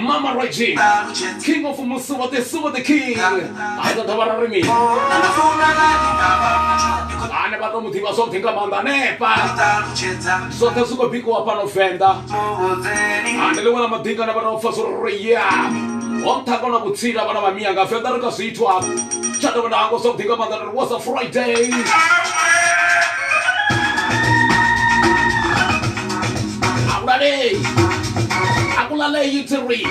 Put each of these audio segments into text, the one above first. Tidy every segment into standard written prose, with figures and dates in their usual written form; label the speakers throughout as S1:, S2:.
S1: Mamaredzhi, King of Musuvhi, the King. I don't know what I mean. I never know mudifho something about the nepa. So that's what people are upon offender. And the one I'm thinking about for so one time on a butsira, but I'm a mianga, Federal see to up. Chat about something about that was a Friday. I'm ready. Akulale yitiri,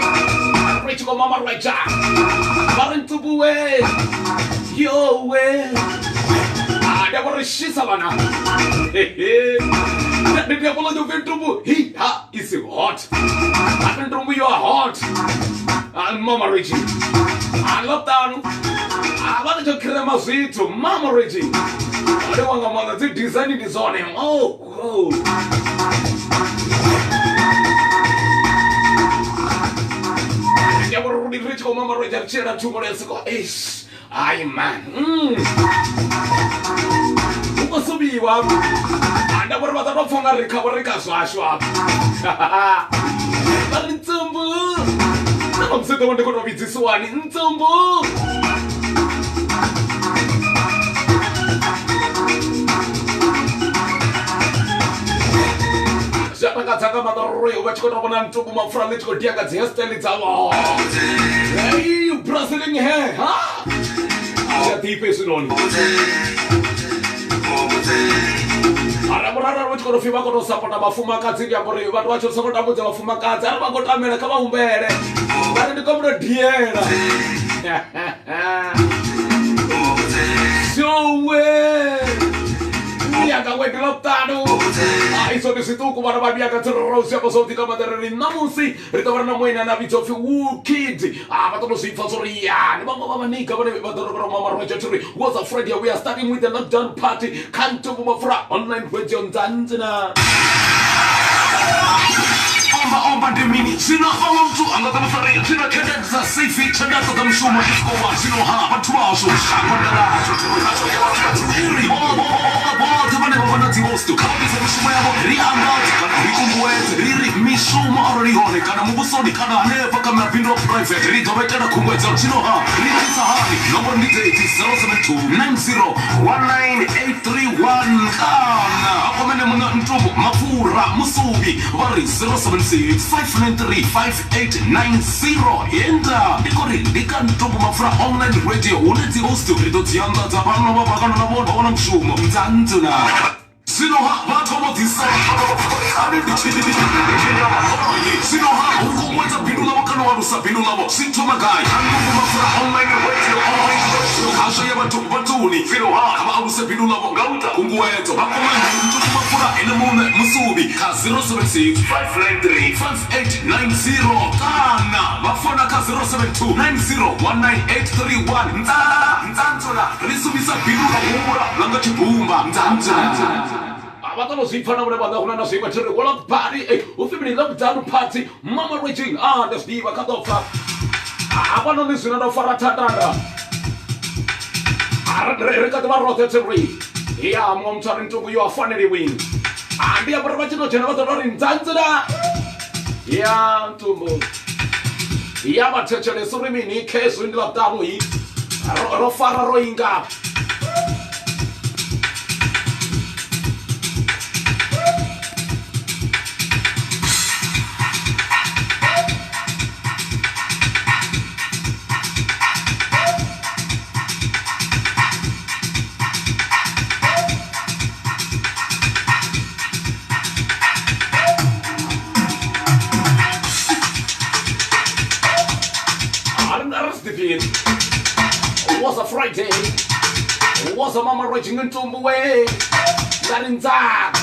S1: reach go mamaredzhi, barintu buwe, yo we. There were shisavana. The devil of the ventubu, he ha is hot. Happen to me, you are hot. And mamaredzhi. I love that. I wanted to kill my seat to mamaredzhi. I don't want my mother to design this on him. Oh. They were really rich on mamaredzhi. Children 2 months ago. Ay man. Vhasuvhi wa. Anda berbata no fonga recovery kaswashwa. Bari ntsumbu. Namse to wende kono vitsiswani ntsumbu. Zvatakadzaka madarore vachikota bona ntsumbu mafura lechikodia kadzi hairstyle dzavo. Hey, you Brazilian hair, huh? Deep is on. Aramurara which could feel about support about Fumakati, but watch your support about Fumakati. I'm going to America. Come on, bear. But the government here. So well. Yaga wake up Tano. I saw the Situku Marabiaka to Rosia of the Commander in Namusi, return away and have it of WUKID. But to see for Soria, Mamanika, Mama was afraid we are starting with the lockdown party. Can't to Mafra online with John Zanzana. Omba de mini, sina to another Fara, Tina Cadets, Sesi, Chanato, the Musuma, Sino Ha, but 2 hours, to come from Sumayabo, Riri, Mishuma, Rione, Kanamuso, Kana, never come up in no private, Ritoveta, Kumweta, Chinoha, Riri Sahari, number 072 90 19 831, Mafura, Musuvhi, Vari 076 593 5890, Enda, Dikori, Dikan Mafra online radio, Unity host to Ridotianda, Tabano, Bakana, Shum, Nzaanzunaaaa. Sinoha, Batomo, this Sinoha, who went up Pinula, Kanosa, Pinula, Sintomagai, online radio, Hashayama to Batuni, Filoha, Kamausa Pinula, Gauta, Ungueto, Bakuman, in the moon, Musuvhi, 076 593 5890, Kana, Bafonaka 072 90 19831, Nzaanzunaaaa, Risubisa Pinula, Langachibumba, Nzaanzunaaaa. Abatalo zifana mure badahuna na siba chere wala party ufimini lockdown party mamaredzhi the Steve Kadofa abano nisina na fara tadanda reka twa rotetri ya momtsarin to you are funny win andi abarabachino jena badalo Nzaanzunaaaa ya tumbo ya batechele surimini kesu in lockdown yi ro fara roinga. It was a Friday. It was a mamaredzhi into way. That in that.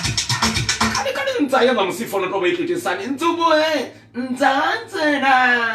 S1: I didn't tell them see for the way it is an into way. Nzaanzunaaaa.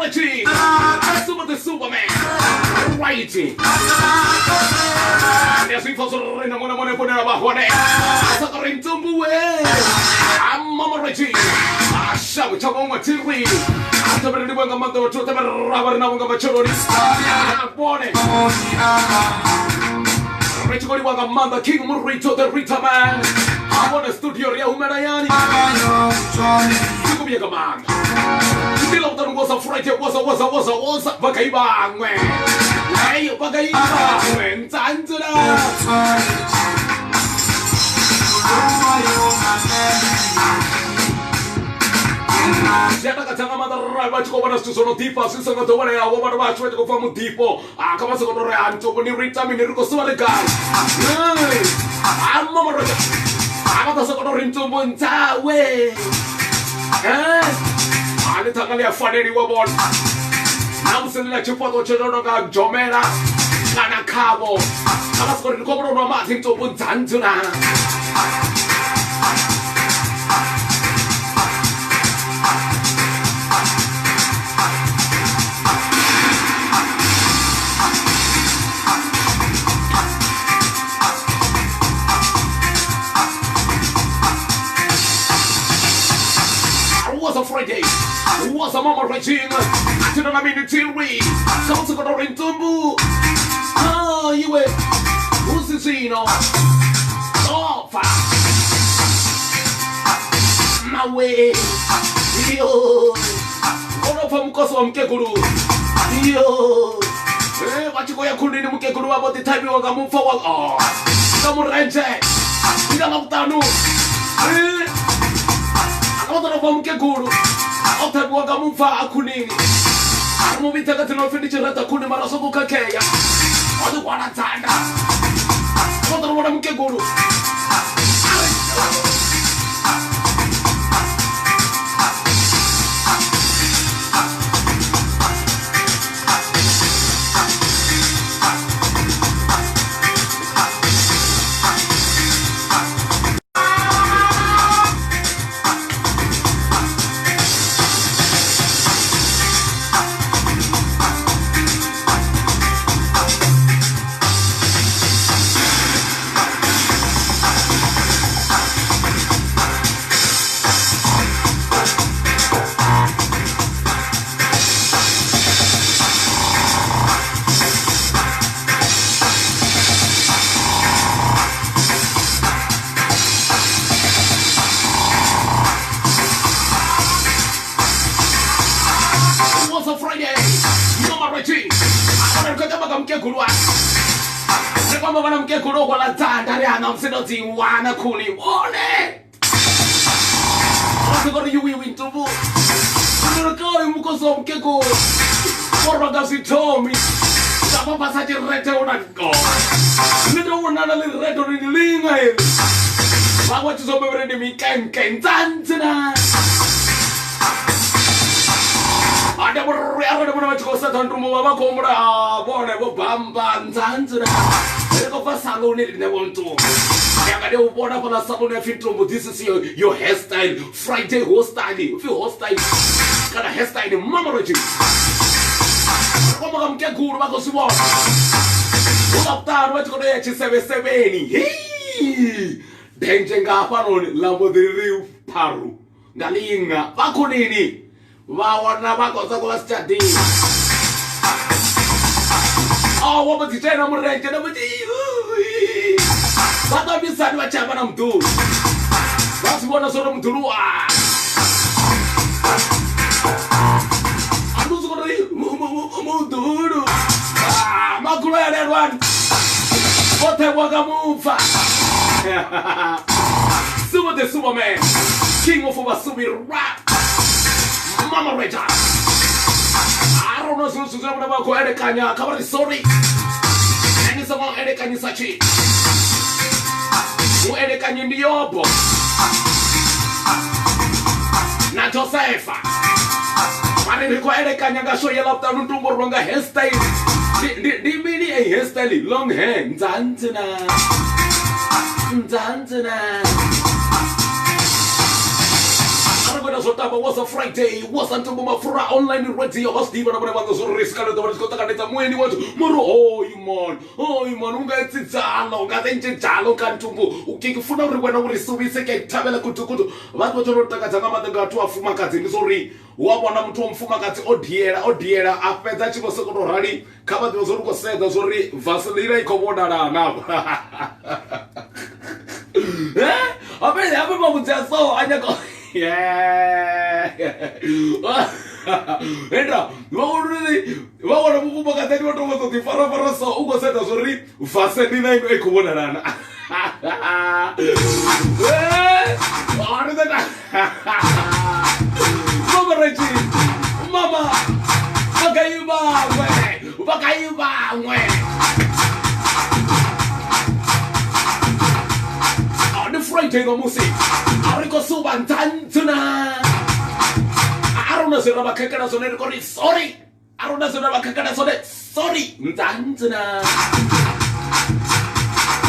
S1: mamaredzhi, super the Superman, righty. Adesso fosse una buona ponere abajo ne. Asa rintumbu mamaredzhi. Asha chamo matiri. Ata bere dibuanga mando chote berabar na wanga machorori. Pone. Rechikoli wanga manda king murito the Rita man. I want a studio ria umerayani. Kubiya kamanga. Dilo tan was a Friday was a bakaiba ngwe. Hey bakaiba ngwe nzaanzunaaaa. Siapa kacang mata raba cukup panas tu sono tipa sisa kau tahu ya awak baru baca cukup fahamu tipo. Kamu masuk ke orang cukup ni Rita minir kau suara kan. Amma mereka. Kamu tak sekolah rintu pun cawe. Ada tangan dia fana di wabon. Namusi ni cepat tu cenderung nak jomela, nak kabo. Kamu sekolah kau baru mati rintu pun nzaanzunaaaa. Friday, was a mamaredzhi. To the name until we come to go in Tumbu. Ah, you wait. Who's the Zino? Oh, my way. Yo, all of them cause I'm Kekuru. Yo, what you go to Mukekuru about the time you are going forward? Oh, come on, Ranger. You don't know. Otro vamos que guru, otro vamos a kuning. Armo vita que te no finiche rata kuning maraso buka keya. Otro wana tanda. Otro vamos que guru. was a Friday. Mamaredzhi. Akona nikataka kamke kulwa. Nikwa mwana mke kulo kwa la tanda ya na msino wana kuli. One. What's going to you into book? I'm going to call him because of Keko. What does he tell me? Papa such a red on that go. Little one another red on the ling. I want to so many me can Tanzania. I never want to go set on to Mama Comra, born ever Bamba, Tanzania. I go for salon in the one too. I don't want to put a salon if you this is your hairstyle. Friday hairstyle. If you hairstyle, got a hairstyle in Mamaredzhi. Come on, get good about the swamp. What up, down? What's going to h 77? Hey! Denjenga Paron, Lambo de Rio Paru. Galinga, Bakunini. Wawana Bakosakola Stadi. Oh, what was the channel? What have you said? What I'm doing? That's what I saw them to do. I'm just going to my great one. What I want to move. Super the Superman, King of vhasuvhi rap, Mamaredzhi. I don't know so about Koedekanya, cover sorry. And it's about Edekanya Sachi. Who Edekanya in the Yobo? Not your safe. I didn't require Edekanya Gasho Yellow Town to Moronga hairstyle. The mini a hairstyle, long hair, nzaanzunaaaa. Was a Friday, was until fara online radio, was Steven of the risk of the Scotland. When you want Moro, oh, you man, get it down, got into Jalo Cantumbo, who kick for no one over so we say, Tabella Kutukutu, what was your Takatama the Gatu of Fumakat, Missouri, what one of Tom Fumakat, oh dear, after that she was so already covered was Orco said, the sorry, Vasilina Comoda now. I bet everyone just so I go. Yeah. Entra. What want to move back at what was the fara so who said sorry, Vasilina Comoda. Mamaredzhi, Mama, the Friday namusi. Ariko suban tantuna. Aruna sura bakakana sonere kori sorry. Aruna sura bakakana sonere sorry. Tantuna.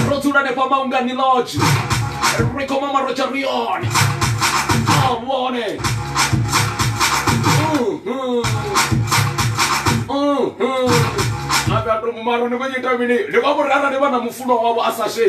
S1: Rotura ne pamaunga ni lodge. Rico Mamaredzhi. Oh, buone. Abbiamo un marrone con gli termini. Devo portare a un funo a sasce.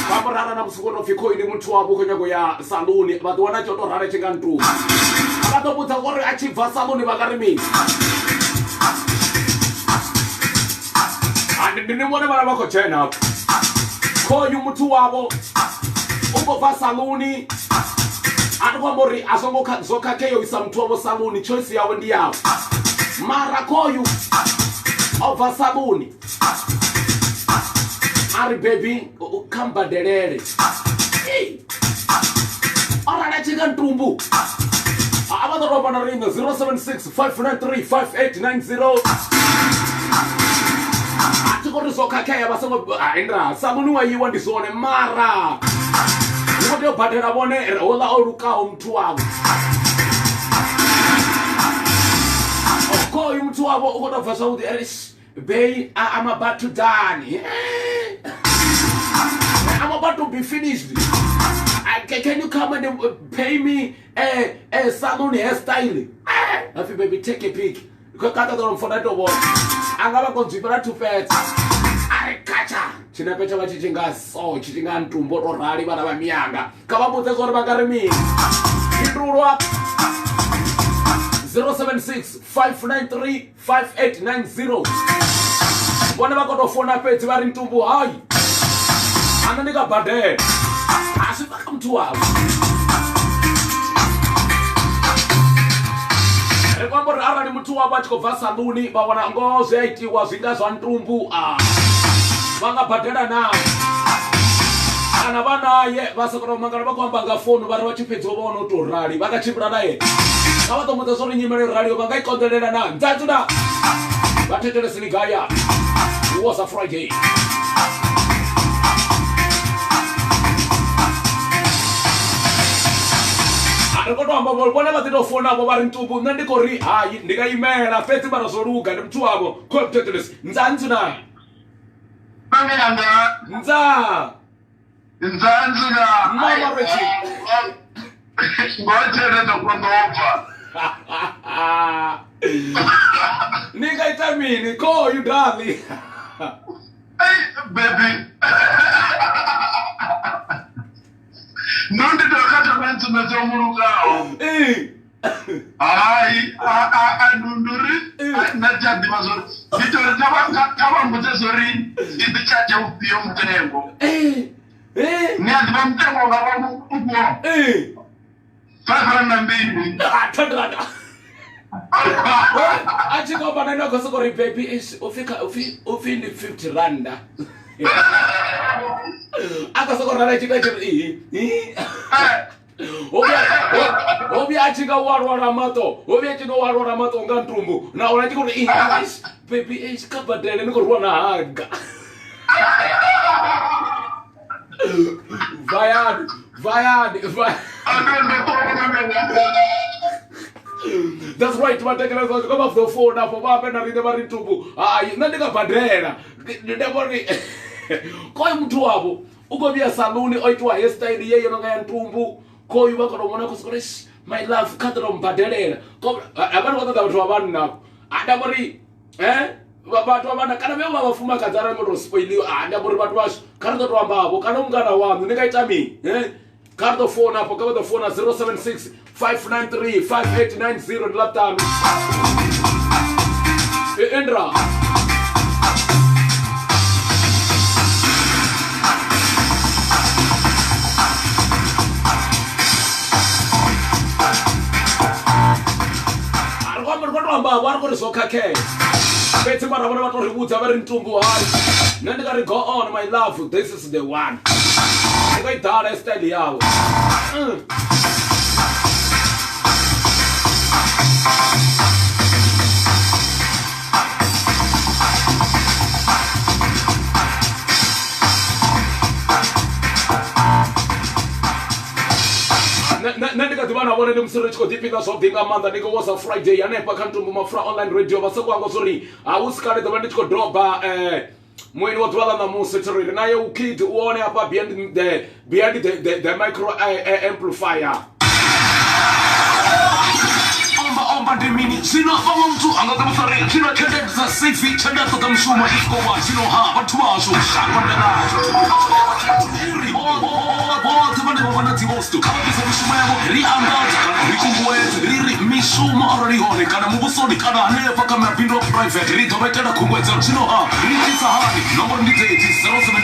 S1: Paparara na msukono fiko ili mtu wabo konyago ya saluni batu wana choto rara chingantu abato buta gore achiva saluni bagarimi andi ni mwana bana bako chena ko yu mtu wabo uko va saluni adwa mori asongo kazoka keyo isa mtu wabo saluni choice yawe ndi yao mara ko yu over saluni Ari baby, kamba derere. Hey. Ora na chigan tumbu. Abado roba na ringa 076-593-5890. Atukore soka kaya basango indra. Saluni wa yiwa ndisone mara. Ngote badera bone ola oruka mtu wabo. Oko mtu wabo ukoda fasauti erish. Babe, I'm about to die. I'm about to be finished. Can you come and pay me a salon hairstyle? Baby, take a pic. Because I don't for that one. I'm going to be too fast. arikacha chinepe chava chichinga so chichinga ntumbo torali vana vamiyanga kavambudze zvori vakarimini indurwa 076-593-5890 vone vakatofona pedzi vari ntumbu hai ana ndikabhadhera asi vakamuti wavo rekwambori arali muti wavo achikobva saluni vaona ngo zvaitiwa zvinga zvantumbu vangabhadhera navo kana vanaye vasakaromangana vakuamba ngafonu vari vachipedza vaona utorali vakachipira naye ngavatomudza zvori nyimelo radio vangaikonzerera na nzaanzunaaaa vateteresinigaya was a Friday. Arikotoamba vona vatitofona avo vari ntumbu nandikori hayi ndikaimela peti varazoluka ndi mtu wavo koteteles nzaanzunaaaa
S2: nzaanzunaaaa
S1: mamaredzhi
S2: ngotereza kwangova
S1: ningaita mini ko you darling
S2: baby nondidokata kwenzumezomurukawo hayi adunduri nachadiva zori nditori tavambudze zori ndichache upiyo mutengo niadiva mutengo ngavamukuwo 502
S1: achikopa nanakosokori baby ufindi 50 randa akasokorana chikachiri obi achinga warwara mato nga ntumbu naona chikuri baby kabadele nikorwa na haga vayani that's right vatekela kama the phone apo vapenda rinde vari ntumbu hayi nandikabhadhera ndebori koyi mutu wavo ukovia saluni oitwa hairstyle yeyo nonga ya ntumbu koyi vakatomona kusokore my love katatombhadherera avani vatata vatu vavanhu navo andambori vatu vavana kana vevo vavafumakadzi ari ngotospoiliwa andambori vatu vasvo karitotowambavo kana ungana wangu ndingaita mini karitofona apo kavatofona 076-593-5890 ndilatano endra vari kurizokake peti maravona vatorivudza vari ntumbu hayi nandikari go on my love this is the one ndikaidhala estyle yavo nandikadhivana vona nemusiro chikodipinga zvabvinga manda ndiko was a Friday yanepa kantumbu mafura online radio vasekwanga zori hausikane dzava ndichikodhobha mwini wodwala namusi tiriri naye WUKID uone apa behind the micro amplifier omba ndimini zino vamwe mtu angakamusari zino chendedza sifi chendatoda mshuma iskowa zino vatu vazvo shakondelazo vote vane vavana dzivosto kavabisa mishuma yavo riangadza kana rikunguwedzi riri mishuma rorihone kana muvusoni kana nepa kamabhindo private ridovaiteda kungwedzero zvino ritisa hani nombori ndidzeti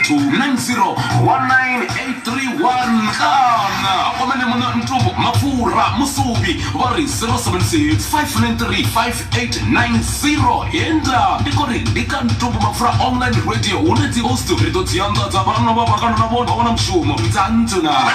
S1: 072-90-19831 kana akomene muna ntumbu mafura musuvhi vari 076-593-5890 enda ndikori ndikantumbu mafura online radio une dzihosto ritodziangadza vanova vakanonavona vaona mushumo nzaanzunaaaa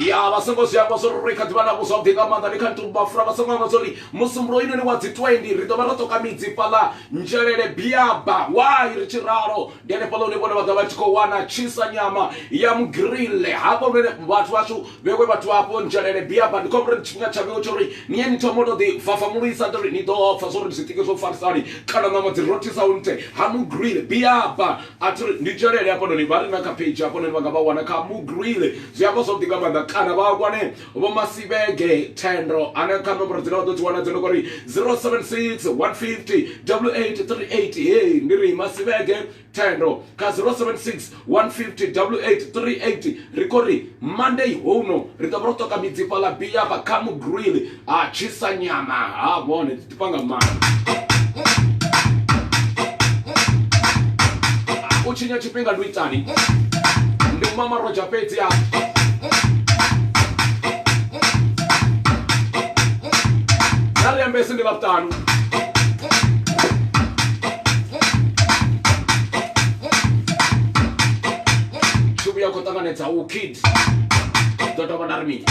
S1: ya vasongozviyamba zororikadhivana kuzvabvinga manda nekantumbu mafura vasonganga zori musimburo ino newadzi 20 ritova ratoka midzi pala njerere biaba wai richiraro ndiane pala unevona vadza vachikowana chisa nyama ya mugrile hapo mene vatu vacho vekwe vatu vapo njerere biaba ndikombre chipinga chavewo chori nieni tomoto the fafamurisa ndori nidofa zori zvitike zvofarisari kana nama dzirotisa unte hamugrile biaba atiri ndijerere apo ndoni vari nakapeji apo ndoni vangavawana kamugrile zviyamba zvabvinga manda kana vakwane vomasivege tendro ane kanombro dzina vadodziwana dzinokori 076-150-8838 ndiri Masivege Tendo ka 076 150 8838 rikori Monday hono ritabrota ka midzipa la bia pa Kamu Grill chisa nyama bone tipanga mama uchinya chipinga luitani ndi mama roja petia nari ambesi ndi laptanu shubu ya kutanganetsa WUKID Dodoma Narmi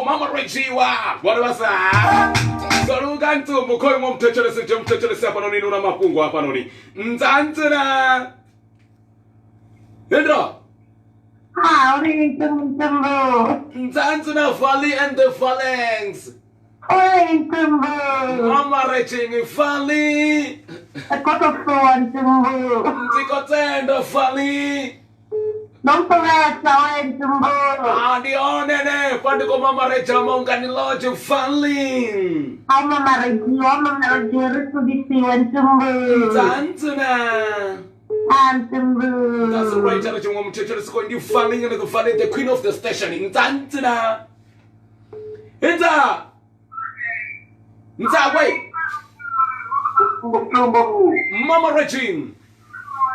S2: mamaredzhi vana vasa saluka ntumbu khoyi mo mthetshelese apa noni una mapungu apa noni nzaanzunaaaa Hendra
S3: uri ntumbu
S2: nzaanzunaaaa Valley and the Phalanx
S3: uri ntumbu
S2: mamaredzhi Valley
S3: akotofuwa ntumbu
S2: nzikotsenda Valley
S3: nompovetsa we ntumbu
S2: ndionene pandiko mamaredzhi amaunganiloje Valley
S3: mamaredzhi risudisiwe ntumbu
S2: nzaanzunaaaa
S3: ntumbu.
S2: That's the right challenge. I'm just going to Valley and the Valley, the queen of the station. Nzaanzunaaaa. Nza, wait.
S3: Mtumbu.
S2: Mamaredzhi.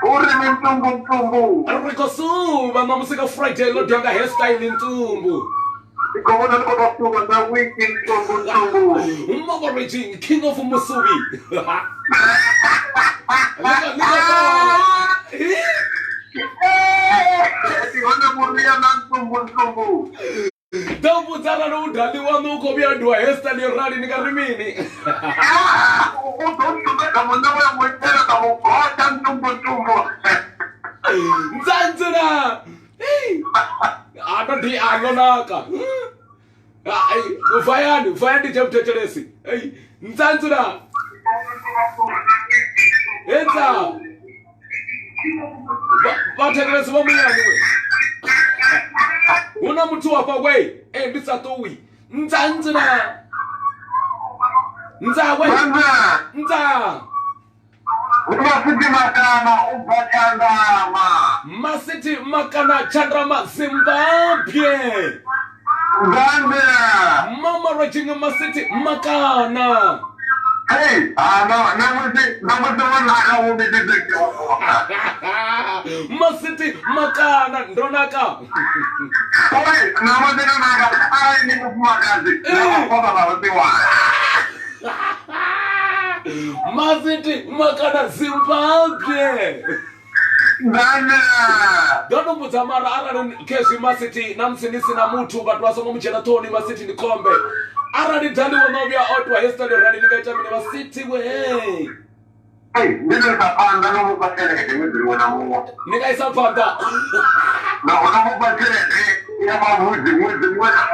S3: Uri mtumbu.
S2: Rikosuba mamusika Friday lo dyanga hairstyle ntumbu.
S3: Ikona nikokusuba na wiki mtumbu.
S2: Mamaredzhi, king of Musuvhi. Look.
S3: Ikona muria na mtumbu.
S2: Dambu dzara no udali wanu uko bya dwa hairstyle rali nikarimini. Nzaanzunaaaa. Anodi anonaka. Vayani chamtechelesi. Nzaanzunaaaa. Enza. Vatekelesi vamuyani we. Una mtu wapa we. Ndisatowi. Nzaanzunaaaa. Nza we. Nza.
S3: Masiti makana ubachandama.
S2: Masiti makana chandrama Zimbabwe.
S3: Zambia.
S2: Mamaredzhi masiti makana.
S3: Hey, namusi wanaka ubidideki.
S2: Masiti makana ndonaka.
S3: Hey, namusi wanaka ai ni kumakazi. Namukoba baziwa.
S2: Masiti makana Zimbabwe.
S3: Zambia.
S2: Dono muzamara arani kesi masiti namsinisi na mutu batu wasongo mchena toni masiti ni kombe. Arani dali wanobia otwa yesterday rani nigaita mini masiti we.
S3: Hey, ndio kapanda no mupatele kemezuri wana muwa.
S2: Nigaisa panda.
S3: Na wana mupatele ya mabuzi mwana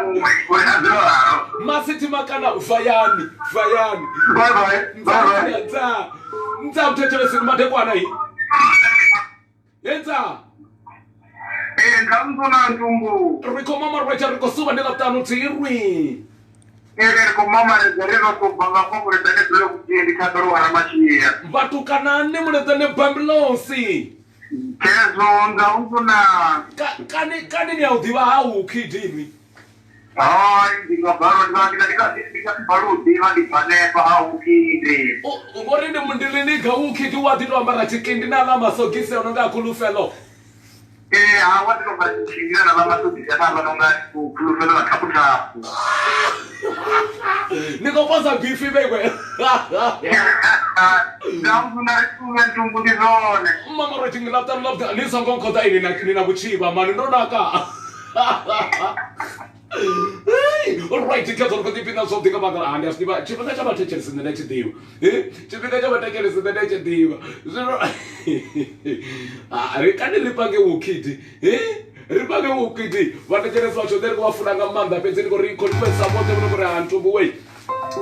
S3: Zwotoralo.
S2: Masiti makana vayani.
S3: Bye bye.
S2: Nza mtechelesi matekwana hii. Enza.
S3: Nzaanzunaaaa ntumbu.
S2: Riko mamaredzhi rikosuba ndikaptano tirwi.
S3: Ko mamaredzhi rino kubanga kwakure dane dole kujendi kadoro haramachia.
S2: Vatukanani muledane Bambilosi.
S3: Kezo Nzaanzunaaaa.
S2: Kani ni audiva WUKID ini.
S3: Ndikabaro ndikabaro ndipanepa WUKID.
S2: Ngorinde mundilini ga WUKID wadito ambara chikindi na lama sogise ononga kulufelo.
S3: Awati nobachindira na mama tudisana banonga kulufelo na kaputa.
S2: Nikopoza bifi bebe.
S3: Nzaanzunaaaa ntumbu ndizone.
S2: Mamaredzhi ngilapta lisa ngonkota ini na buchiba mani ndonaka. Alright, kezo kutipina something about the and as diva chipaka chama teachers in the next day. Chipaka chama teachers in the next day. Rekani lipange WUKID. Ripange WUKID. Vatecheresi vacho nderi kuvafuna ngamanda pedzeni kuri request support muri antu we.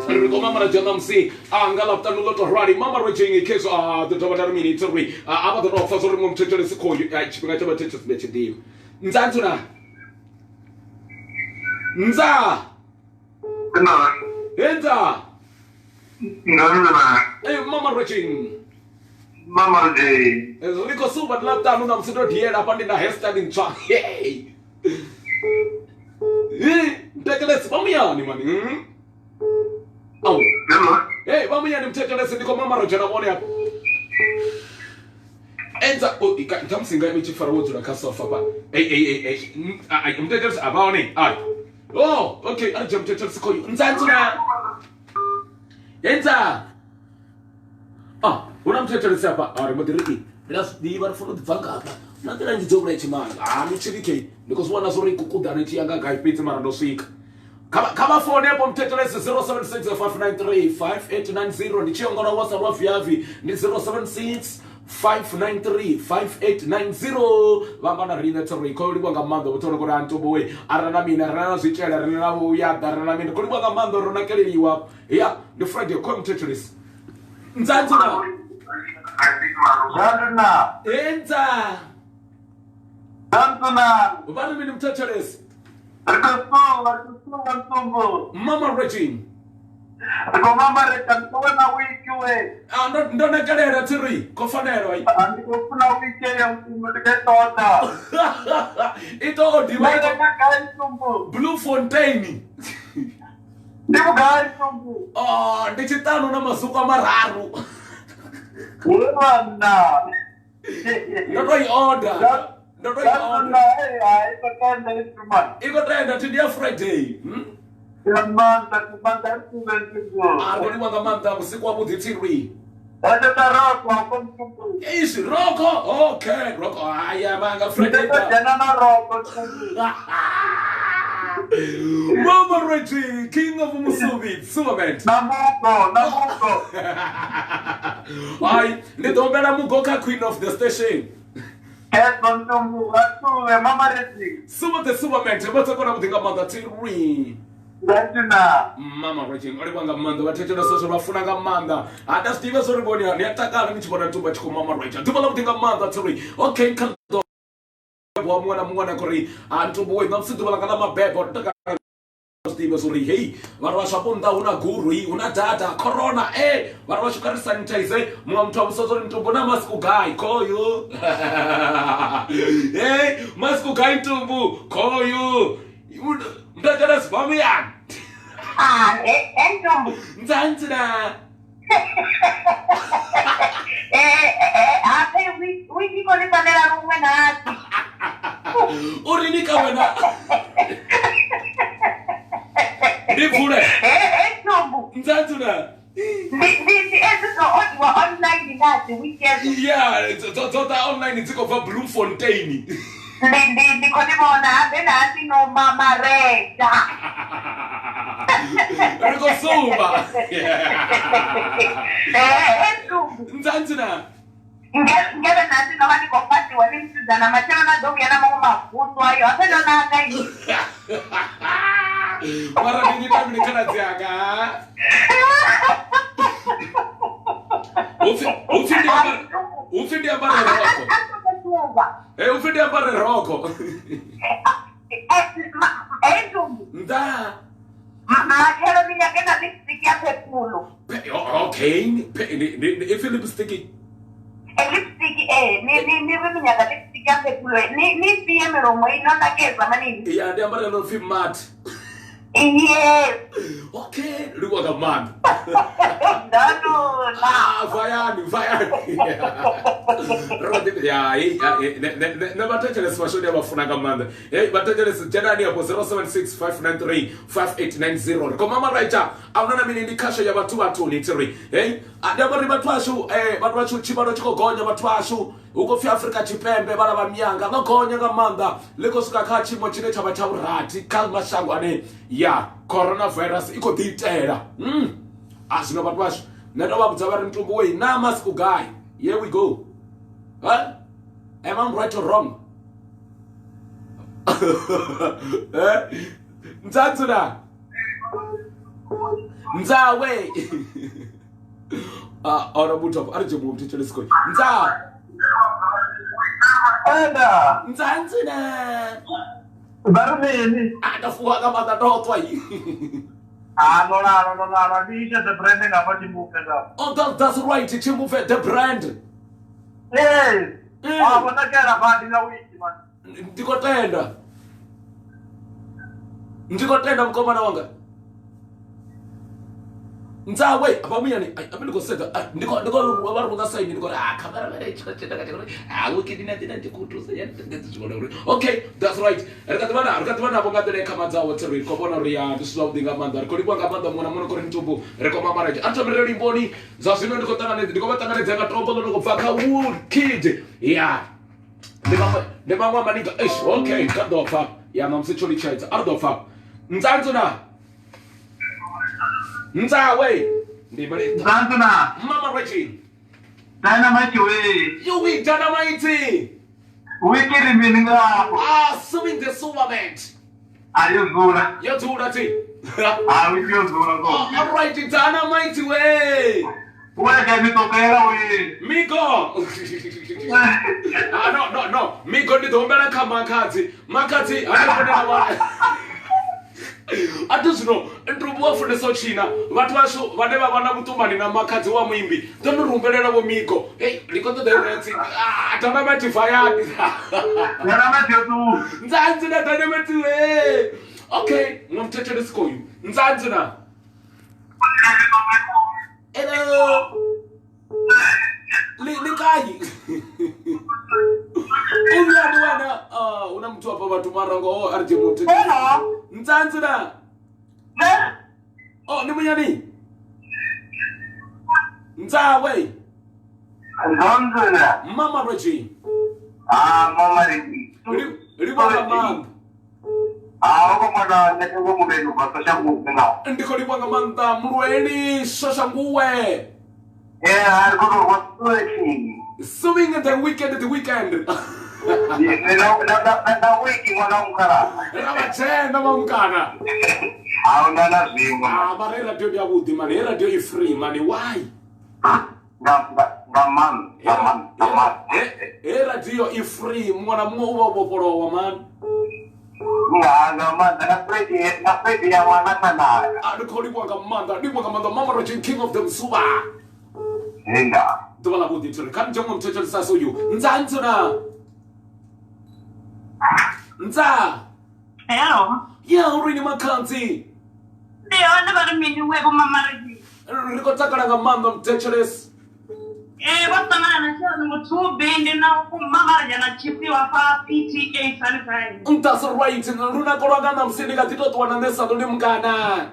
S2: Riko mamaredzhi namusi angalapta nuloto rari mamaredzhi kezo the tobatari mini tori aba the offer sori mumtecheresi koyu chipaka chama teachers in the next day. Nzaanzunaaaa. Nza. Enza.
S3: Nzaanzunaaaa.
S2: Mamaredzhi.
S3: Mamaredzhi.
S2: Riko suba lapta nuna msido diera pandi na hairstyle ncha. Hey. Mtekelesi vamuyani mani. Au. Hey, vamuyani mtekelesi niko mamaredzhi namone hapo. Enza ikamsinga imichifara wodzura kasofa pa. Hey. Mtekelesi abaone. Ai. Oh, okay. Arje mtekelesi koyu. Nzaanzunaaaa. Enza. Una mtekelesi hapa. Ari modiriki. Biraz diva funo divanga hapa. Natira njizobra ichimanga. Michirike. Because wana zori kukuda nechiyanga gaipiti mara dosika. Kama phone hapo mtekelesi 0765935890 nichiyongona WhatsApp wa viavi ni 0765935890 vangana rina tori koli bwanga mando butoro kora antobo we arana mina rana zichela rana uya darana mina koli bwanga mando rona keleliwa ya the Friday come mtekelesi. Nzaanzunaaaa. Enza.
S3: Nzaanzunaaaa.
S2: Ubani mini mtekelesi.
S3: Rikosuba ntumbu.
S2: Mamaredzhi.
S3: Ko mamaredzhi ntona wiki we.
S2: Ndona kalera tiri kofanero ai.
S3: Ndikufuna wiki ya mtumbu ndiketota.
S2: Ito odiwa
S3: ntumbu.
S2: Blue Fontaine.
S3: Ndibugai ntumbu.
S2: Ndichitano na masuku amararu.
S3: Vhana.
S2: Ndotoi order. Ndotoi order. Iko tenda today Friday. Argoni wanga manda usiku wa mudifho. Is roko? Okay, roko. Aya manga Friday. Mamaredzhi, king of Musuvhi, Summit.
S3: Namuko.
S2: Ai, ndombela mugoka queen of the station.
S3: Mamaredzhi.
S2: Sumo the Summit, what's going to think about that thing? Mamaredzhi, ori wanga manda, watechera social bafunanga manda. Ada Steve Soriboni, niatakala nichibona tuba chiko Mamaredzhi. Tubala mtinga manda turi. Okay, kando. Mwana kori antubuwe namsidubala kana mabebo taka Steve Suri hey warwasha ponda una guru una data corona warwasha kari sanitize mtu amsozori ntumbona masku guy koyo masku guy ntumbu koyo mdajara spamian
S3: Ntumbu
S2: nzaanzunaaaa
S3: wiki koni panela rumwe na ati
S2: urinika wena ndivule
S3: Ntumbu
S2: nzaanzunaaaa
S3: online nati weekend
S2: yeah tota online dziko va Bloemfontein
S3: ndikoni bona bena ati no mamaredzhi
S2: riko suba
S3: Ntumbu
S2: nzaanzunaaaa
S3: ngebe nati noba ndikopatiwa nimsidzana machero nadovuyana mamwe mavuto ayo apendo nakai
S2: mara ndinyitaminikanadzi anga ufindi ambare roko ufindi ambare roko
S3: Ntumbu
S2: nda
S3: machero minyakena lipstick yapepulu
S2: okay ifi lipstick
S3: lipstick ni minyaka lipstick yapepulu ni pia miromo inonakeza manini
S2: ya ndi ambare lo fi mat
S3: yes
S2: okay liwaga man vayani rodi ya na batachele swashoni abafunanga manda batachele janani hapo 0765935890 kwa mama raita aunana mini ndikasha ya batu ni tiri adabari batwashu chibaro chiko gonya batwashu uko fi Africa chipembe bala bamyanga ngogonya ngamanda liko suka kachimo chine chaba chaurati kalma shangwane ya coronavirus iko ditera asino batwashu natoba buzabari ntumbu we na mask guy here we go huh? Am I right or wrong? Nzaanzunaaaa nzawe ora buto arjibu mtichele sikoi nzaanzunaaaa
S3: barumeni
S2: atafuwa kama tatotwa hii
S3: no nisha the brand ngapati mukeza
S2: oh that's right chimuve the brand
S3: yes abonakera badi na wiki man
S2: ndikotenda mkomana wanga nzawe abamuyani abindiko sega ndiko bari kungasaini ndiko kamera mere chikachenda WUKID ndinati kutusa yandizibona okay that's right rekatibana bongadele kamadza woteri kobona ria ndiswa udinga manda rikoliwa ngamanda mona kori ntumbu reko mamaredzhi antomereri mboni zazvino ndiko batangane dzanga tombo ndokubvaka WUKID yeah ndemamwe maninga okay kadofa ya namsicholi chaita ardofa nzaanzunaaaa nzawe
S3: Nzaanzunaaaa
S2: mamaredzhi
S3: dynamite we
S2: you we dynamite
S3: WUKID mininga
S2: assuming the summit
S3: ayozura
S2: yozura ti
S3: wiki yozura go
S2: all right dynamite we
S3: weke mitokera we
S2: migo no migo ndidombera kamakadzi makadzi anoponera wana atuzino ntumbu wafundisa china vatu vasho vane vavana mutumani na makadzi wa muimbi tonorumbelela vo migo likoto dairensi atana matifayani nzaanzunaaaa dynamite we okay mwamthetele sikoyu nzaanzunaaaa hello Likai. Umyani wana una mtu hapa watu marango arje mtu.
S3: Hello.
S2: Nzaanzunaaaa. Oh, ni mnyani? Nzawe.
S3: Nzaanzunaaaa.
S2: Mamaredzhi.
S3: Mamaredzhi.
S2: Libanga manda.
S3: Uko mwana nekengo mubenu basosha ngubena.
S2: Ndiko libanga manda mrueni shosha nguwe.
S3: I go to what's working.
S2: Swimming at the weekend.
S3: Na wiki mwana mkara.
S2: Rabachenda mamkana.
S3: Una zima.
S2: Bara radio ya budi mani, radio is free mani. Why?
S3: Gaman.
S2: Radio is free. Mwana mwa boporo wa man.
S3: Gaman. Na pedi ya wana kana.
S2: Ndiko libanga manda. Mamaredzhi king of the Msuba.
S3: Hinda.
S2: Dwala budi tuli. Kan jongo mtoto sasa huyu. Nzaanzunaaaa. Nza.
S4: Hello.
S2: Ya urini makanti.
S4: Ndio ndabari mini webo mamaredzhi.
S2: Rikotaka nga manda mtecheles.
S4: Wasamana na sio mutube ndina ku mamaredzhi na chipi wa fa PTA sanifai.
S2: That's right. Runa kolanga msini katito wananesa ndo mkana.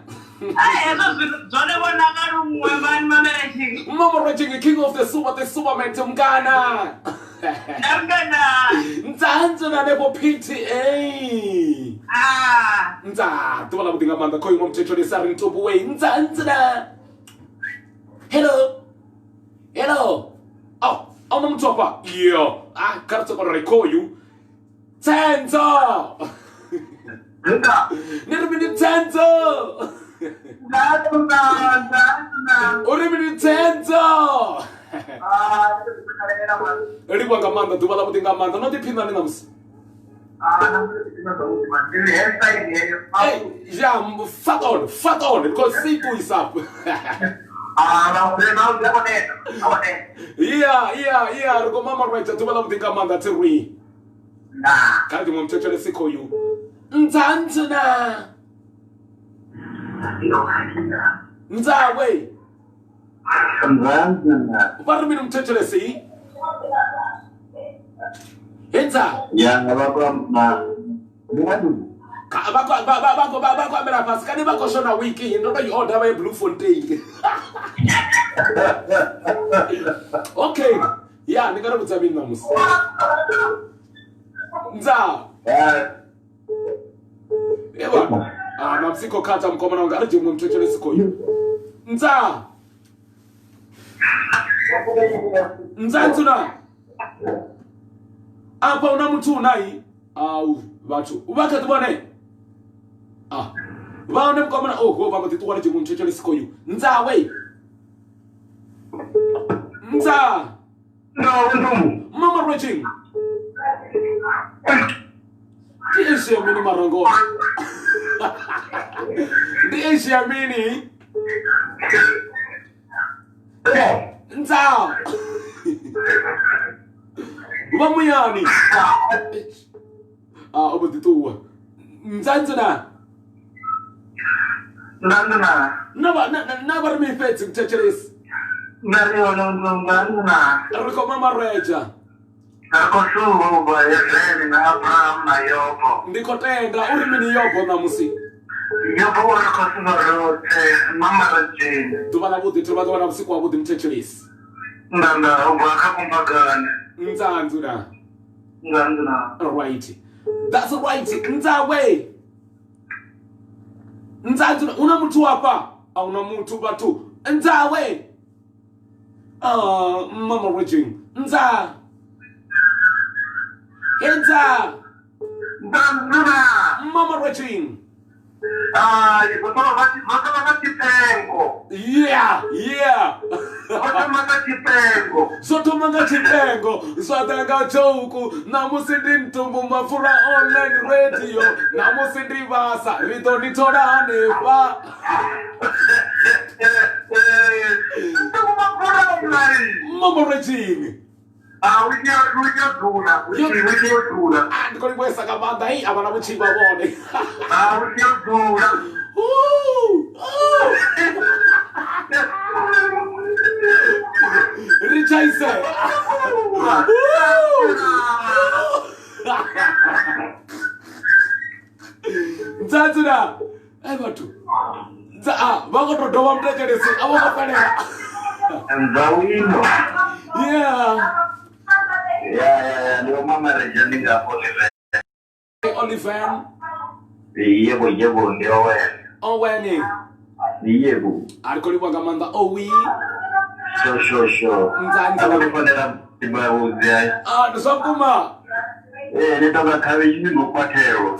S4: Eso zone bona karu mwemani mamaredzhi.
S2: Mamaredzhi king of the Superman mkana.
S4: Ndangana.
S2: Nzaanzunaaaa nebo PTA. Nza, tuwala budinga manda koi mtecheles ari ntobu we. Nzaanzunaaaa. Hello. Oh, I'm on top of you. Karto ko rekoyu. Tenzo.
S3: Hinda.
S2: Nirmini tenzo. Urimini tenzo. Libanga manda tuwala budinga manda no dipinda ni namusi. Hey, yeah, fat on, because Siku is up. Yeah, Ruko Mamaredzhi, tuwala budinga manda tiri. Kaji mumchochole siko yu. Nzaanzunaaaa. Nzawe. Bari minu mchochole si? Enza. Bako amera pasi. Kani bako shona wiki. Ndono you order my blue fontaine. Okay. Yeah, nigara butamini namusi. Nza. Ewa. Namsiko kata mkoma na ungariji mchochole siko yu. Nza. Nzaanzunaaaa. Apa una mtu unai au watu ubaka tubone baone mkomana go bamati tuwale jimu mchochole siko yu. Nzawe. Nza. Mamaredzhi. Diishe mini marango. Diishe mini. Nza. Wamuyani. Obotituwa. Nzaanzunaaaa. Nabar mi fetsi mtecheles. Riko Mamaredzhi. Ndiko tenda uri mini yobo namusi. Tuwala budi tuwala msiku wa budi mtecheles. Nzaanzunaaaa. Right. That's right. Nzawe. Nzaanzunaaaa. Una mtu hapa? Au una mtu batu? Nzawe. Mamaredzhi. Nza. Enza. Mamaredzhi. Yeah. Zotomanga chipengo. Zwadanga choku. Namusindi ntumbu mafura online radio. Namusindi vasa. Rito nitorane va. Mamaredzhi. Ndiko libwesa kabanda hii abana buchiba bone. Richaise. Nzaanzunaaaa. Ai batu. Vako to doma mtecheresi. Avoko panera.
S5: Nzawino.
S2: Yeah.
S5: Ndio mamaredzhi ninga
S2: Olivan.
S5: Yebo ndio wewe.
S2: Oweni.
S5: Yebo.
S2: Arikoliwa gamanda owi.
S5: Sure.
S2: Nzaanzunaaaa.
S5: Tibauzia.
S2: Nsokuma.
S5: Nitoka kabeji ngopatero.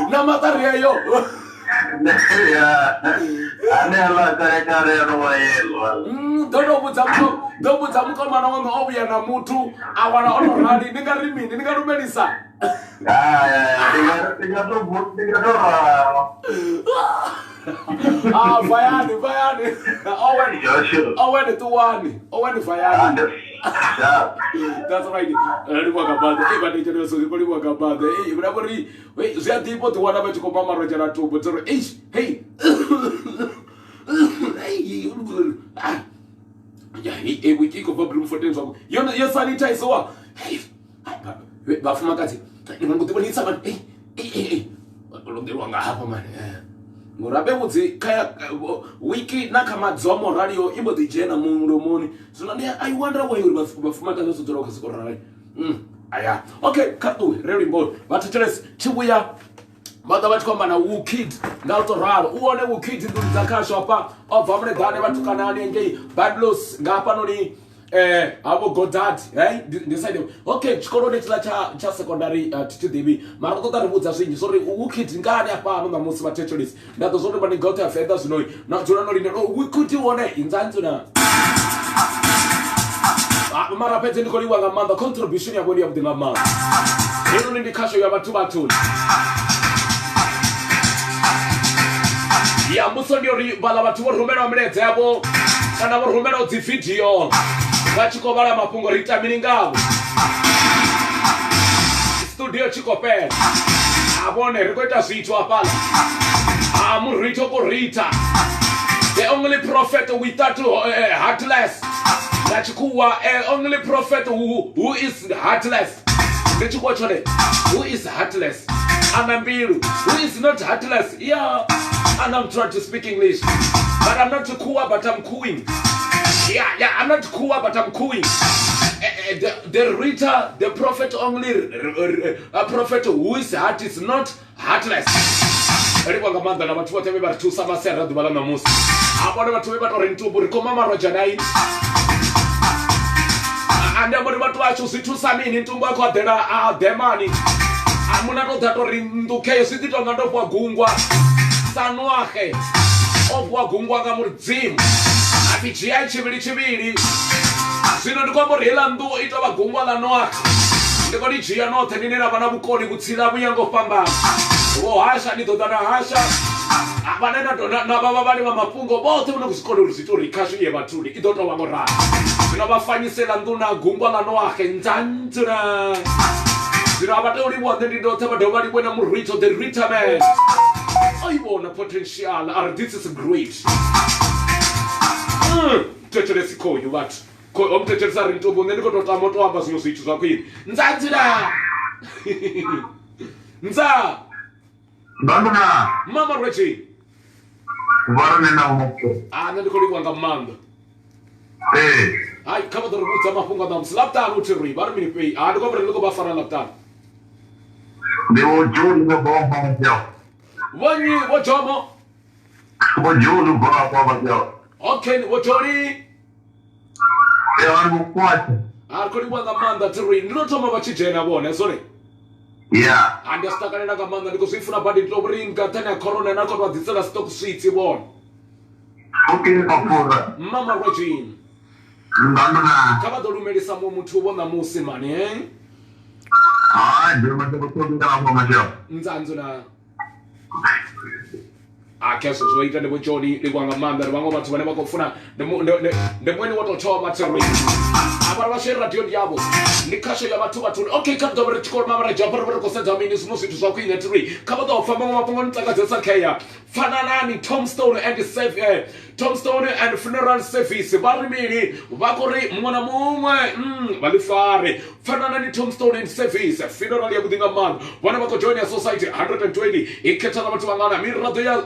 S2: Na matareyo.
S5: Ane ala kare no wayelo.
S2: Dobu zamko mana wangu obuya na mutu awana onorali ningarumelisa.
S5: Tiga to.
S2: Vayani. Owen tuwani. Owen vayani. That's right. Wait, they people to whatever to come Mamaredzhi to, but hey. Yeah, we kick over blue for things. You're sanitize so. Hey, Bafumagati. You want to need someone? Hey. Murabe wuzi kaya wiki nakamadzwa radio imbo dijena mungomoni. So I wonder why you bafumaka zo toroka sikorale. Aya. Okay, katu really bold. But let's chibuya Mata bachikomba na WUKID Zwotoralo uone WUKID ndu zakasho hapa ovamre dane batukanani ngei badlos ngapa noni abo godad decide okay chikoro netla cha secondary TTDB mara to taribudza zwinji sorry WUKID ngani hapa no namusi ba teachers ndato zone bani got a feathers no na tuna no lino WUKID uone nzaanzunaaaa mara pete nikoliwa ngamanda contribution ya body of the ngamanda ino ndi kasho ya batu ya muso ndio bala batu rumero mlete yabo kana rumero ti video bachiko bala mapungo ritamini ngabo studio chiko pe abone rikoita sito hapana amurito korita the only prophet without heartless nachikuwa only prophet who is heartless nachikuwa chone who is heartless Anambiru who is not heartless yeah. And I'm trying to speak English, but I'm not Kua, but I'm cooing. Yeah, I'm not Kua, but I'm cooing. The Rita, the prophet only, a prophet who is heart is not heartless. Everyone command that about whatever to some serra the balana mus. I want to be better into Burkoma Rojanai. And then what to watch you see to some in Tumbako, there are the money. I'm not that or in the case, it on the Gungwa. Sanuahe obwa gungwa ga murdzimu apichia chibiri sino ndikombo relando ito ba gungwa la noa ndikoni chia no tenenera bana bukoni kutsira buyango pamba wo hasha ni dodana hasha abanena na baba bali wa mapungo bote uno kusikolo rusitori kashu ye batuli idoto wangora sino bafanyisela nduna gungwa la noa nzaanzunaaaa sino abate uli wonde ndidote badobali bwena murito the Rita man I want a potential, or this is great. Techeresi ko you what? Ko techeresa rinto bonde ko tota moto aba sino situ za kwini. Nzaanzunaaaa. Nza.
S5: Banduna.
S2: Mamaredzhi.
S5: Varane na umoko.
S2: Ndiko liwanga manda. Ai kama to rubutsa mapunga dam slapta utri bar mini pay. Ndiko bre loko ba fara lapta.
S5: Dewo joni no bomba mjao.
S2: Wani wajomo.
S5: Wajulu bomba mjao.
S2: Okay, wajori.
S5: Wangu kwati.
S2: Ndiko manda tri ndotoma bachijena bone sorry.
S5: Yeah.
S2: Andastaka na gamanda ndiko sifuna badi dobrin gatana corona na ko waditsela stock seats bone.
S5: Okay, afura.
S2: Mamaredzhi.
S5: Banduna.
S2: Kama dolumelisa mu muthu bona musi mani
S5: Ndio mtakutobinga hapo mjao.
S2: Nzaanzunaaaa. Keso so ita ndebo joni liwanga manda liwango batu bane bakofuna ndemweni wototoa materi abara shera dio diabo nikasho ya batu okay kama dobre chikor Mamaredzhi abara ko senta mini smusi to sokwi netri kama do fama mapongo ntaka zesa kaya fananani tombstone and save tombstone and funeral service barimini vakori mwana mumwe valifare fanana ni tombstone and service funeral ya kudinga man vana vako join ya society 120 iketana vatu vangana mirado ya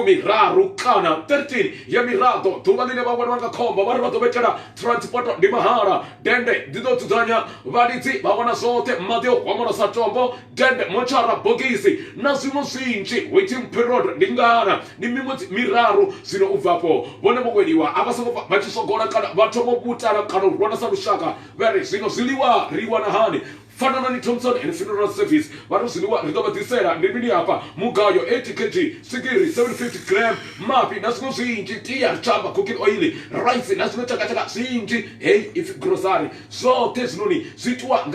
S2: miraru kana 13 ya mirado tuvalile vangwana vangakhomba vari vatovekera transport ndi mahara dende dido tutanya vaditsi vavona zote madeo wamona satombo dende mochara bogisi na zwimwe zwinji waiting period ndingana ni mimwedzi miraru zvino ubvapo vone vokwediwa avasoko vachisogona kana vatomobutana kana kurwana sarushaka vere zvino zviliwa riwa na hani fanana ni Thompson and funeral service varuziliwa rikabadisera ndimini hapa mugayo 80 kg sigiri 750 gram mapi nasiko zwinji tia chamba cooking oil rice nasiko chakachaka zwinji hey if grocery so tezinoni zitwa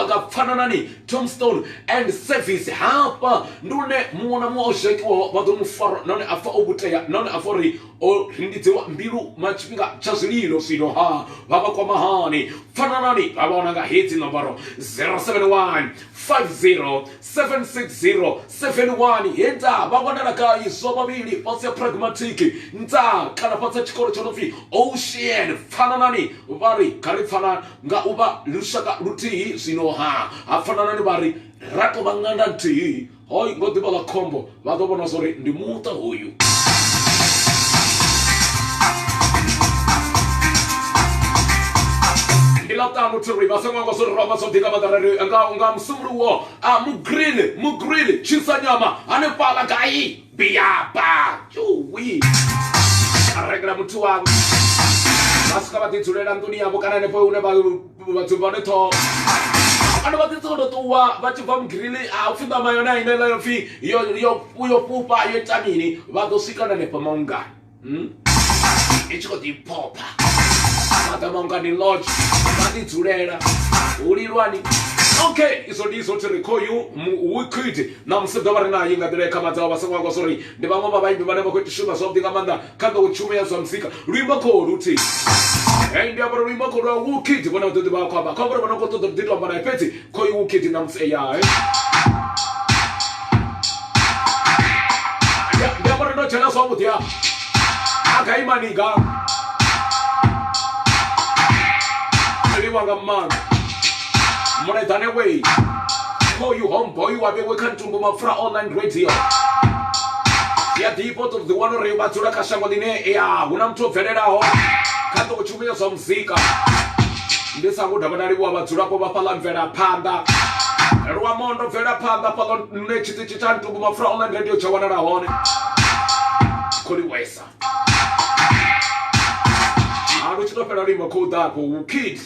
S2: ngafanana ni tombstone and service hapa ndune muona mwoshekwa vadomu fara none afa obuteya none afori o rindizewa mbilu machipinga chazililo sino ha vava kwa mahani fananani vavaona nga hiti nambaro 071 50 760 71 henta vakwanana kai zobabili patsia pragmatiki nta kana patsia chikoro chonofi ocean fananani vari kari fanana nga uba lushaka luti sino ha afanana ni bari rato banganda nti hoi ngodi bala kombo vadobona zori ndi muta huyu ilata muturi basengwa ngosoro roba sotika badarare anga msumruwo mugrili chisa nyama ane pala gai biaba chuwi aregla mutu wangu Maska batitulera nduni yabo kana nepo une batubane to ano batitolo tuwa bativam grili ufinda mayona inela yofi yo pupa yetamini badosikana nepo monga ichiko di popa mata monga ni lodge batitulera ulirwani okay iso tirikoyu WUKID na msidawari na yinga dire kama tawa basangwa ngo sorry ndibamo baba ibi bane bakwetu shuba something amanda kanga uchume ya zamsika rwimba ko ruti ndi abaro rwimba ko rwa WUKID bona batodi ba kwa bana ko to dito bana ipeti ko WUKID na maseo ndi abaro no chana so mutia akaimaniga aliwanga man Mone done away. Call you homeboy, you have welcome to Mafra online radio. Ya tipo to the one or Batura Kashamadine, unamto Federa, Kato Chumia some Zika. This I would have a Baturako Bapalan Vera Panda. Ramondo Vera Panda Palon Nechititan to Mafra online radio Chawana on Koliwesa. I wish not a rima called that for WUKID.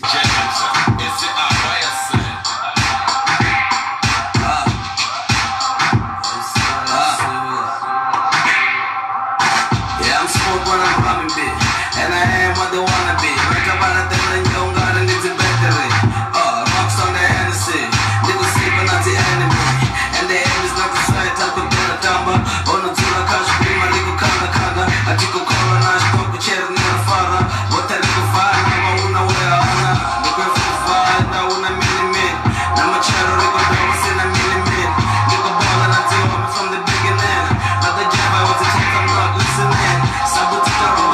S6: And I am what they wanna be. Right about the thing, young God, and it's a battery. Rocks on the Hennessy. Niggas sleeping at the enemy. And the aim is not to try to talk about a tamba. On the Tula Cash, bring my little Kanda. I took a call and I spoke with Cherry near Fara. What I look for, I'm a winner where I'm looking for fire. Now, when I'm in I'm a cherry, I'm in a millimeter. Look a ball and I tell me from the beginning. Not the job I was a check, I'm not listening. Sabotika,